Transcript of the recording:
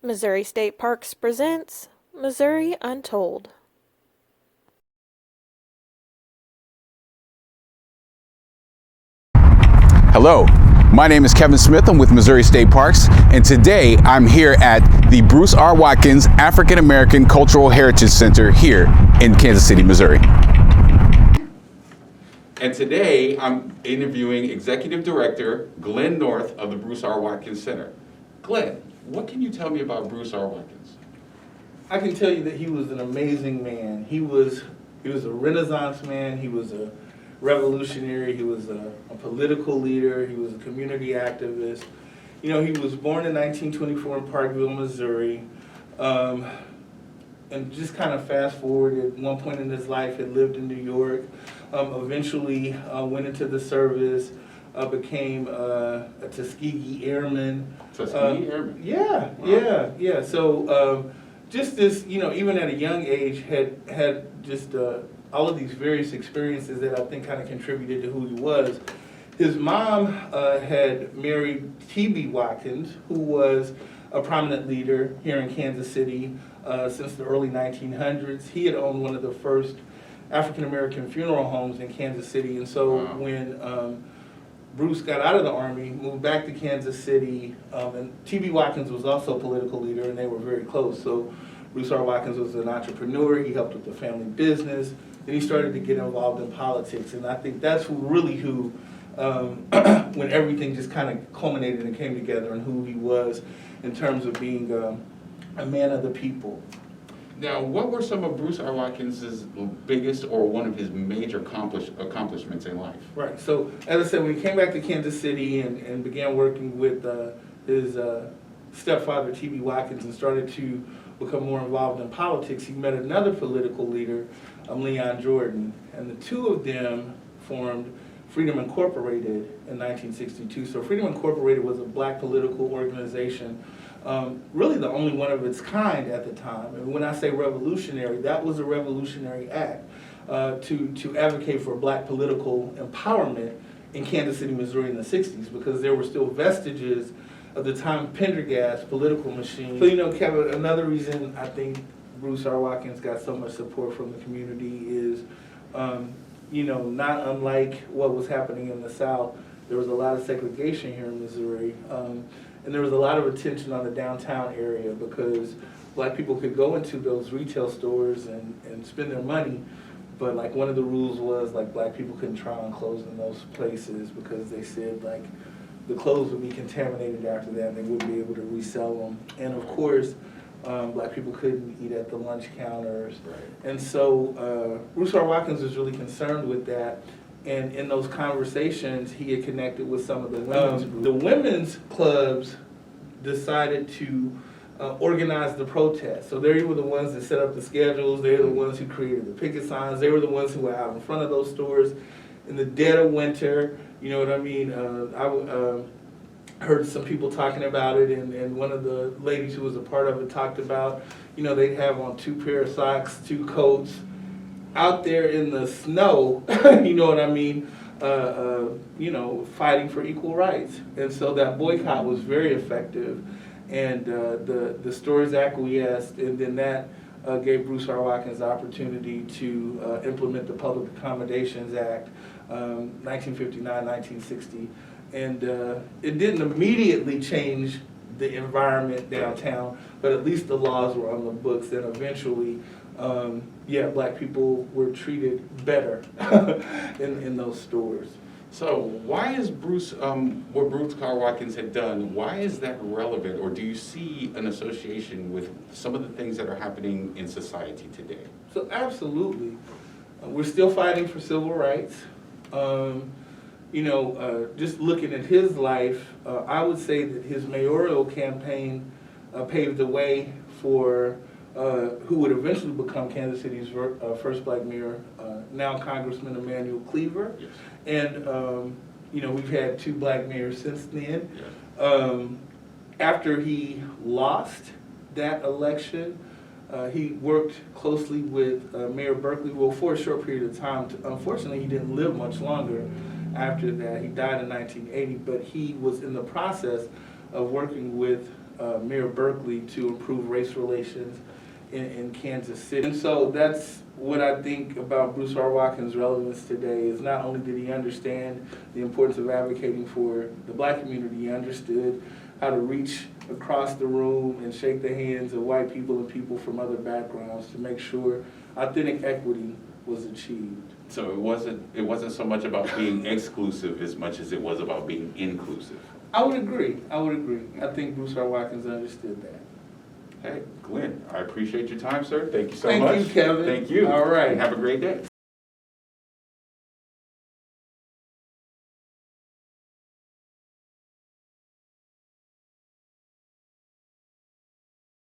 Missouri State Parks presents Missouri Untold. Hello, my name is Kevin Smith. I'm with Missouri State Parks, and today I'm here at the Bruce R. Watkins African American Cultural Heritage Center here in Kansas City, Missouri. And today I'm interviewing Executive Director Glenn North of the Bruce R. Watkins Center. Glenn, what can you tell me about Bruce R. Watkins? I can tell you that he was an amazing man. He was a Renaissance man. He was a revolutionary. He was a political leader. He was a community activist. You know, he was born in 1924 in Parkville, Missouri. And just kind of fast forward, at one point in his life, had lived in New York. Eventually went into the service, became a Tuskegee Airman. Tuskegee Airman? Yeah, wow. Yeah. So just this, you know, even at a young age, had just all of these various experiences that I think kind of contributed to who he was. His mom had married T.B. Watkins, who was a prominent leader here in Kansas City since the early 1900s. He had owned one of the first African-American funeral homes in Kansas City. And so wow. When Bruce got out of the Army, moved back to Kansas City, and T.B. Watkins was also a political leader, and they were very close. So Bruce R. Watkins was an entrepreneur. He helped with the family business. Then he started to get involved in politics, and I think that's who, when everything just kind of culminated and came together, and who he was in terms of being a man of the people. Now, what were some of Bruce R. Watkins' biggest or one of his major accomplishments in life? Right. So, as I said, when he came back to Kansas City and began working with his stepfather, T.B. Watkins, and started to become more involved in politics, he met another political leader, Leon Jordan, and the two of them formed Freedom Incorporated in 1962. So Freedom Incorporated was a black political organization, really the only one of its kind at the time. And when I say revolutionary, that was a revolutionary act to advocate for black political empowerment in Kansas City, Missouri in the 60s, because there were still vestiges of the time Pendergast political machine. So, you know, Kevin, another reason I think Bruce R. Watkins got so much support from the community is, you know, not unlike what was happening in the South, there was a lot of segregation here in Missouri. And there was a lot of attention on the downtown area because black people could go into those retail stores and spend their money, but like one of the rules was like black people couldn't try on clothes in those places because they said like the clothes would be contaminated after that and they wouldn't be able to resell them. And of course, black people couldn't eat at the lunch counters. Right. And so Bruce R. Watkins was really concerned with that. And in those conversations, he had connected with some of the women's groups. The women's clubs decided to organize the protest. So they were the ones that set up the schedules. They were the ones who created the picket signs. They were the ones who were out in front of those stores in the dead of winter. You know what I mean? I heard some people talking about it, and one of the ladies who was a part of it talked about, you know, they'd have on 2 pair of socks, 2 coats, out there in the snow, you know what I mean, you know, fighting for equal rights. And so that boycott was very effective, and the stores acquiesced, and then that gave Bruce R. Watkins the opportunity to implement the Public Accommodations Act, 1959, 1960. And it didn't immediately change the environment downtown, but at least the laws were on the books, and eventually, yeah, black people were treated better in those stores. So why is Bruce, what Bruce R. Watkins had done, why is that relevant, or do you see an association with some of the things that are happening in society today? So absolutely. We're still fighting for civil rights. You know, just looking at his life, I would say that his mayoral campaign paved the way for who would eventually become Kansas City's first black mayor, now Congressman Emanuel Cleaver. Yes. And, you know, we've had 2 black mayors since then. Yes. After he lost that election, he worked closely with Mayor Berkeley, well, for a short period of time. Unfortunately, he didn't live much longer after that. He died in 1980, but he was in the process of working with Mayor Berkeley to improve race relations in Kansas City. And so that's what I think about Bruce R. Watkins' relevance today, is not only did he understand the importance of advocating for the black community, he understood how to reach across the room and shake the hands of white people and people from other backgrounds to make sure authentic equity was achieved. So it wasn't so much about being exclusive as much as it was about being inclusive. I would agree. I think Bruce R. Watkins understood that. Hey, Glenn, I appreciate your time, sir. Thank you so Thank much. you, Kevin. Thank you. All right. And have a great day.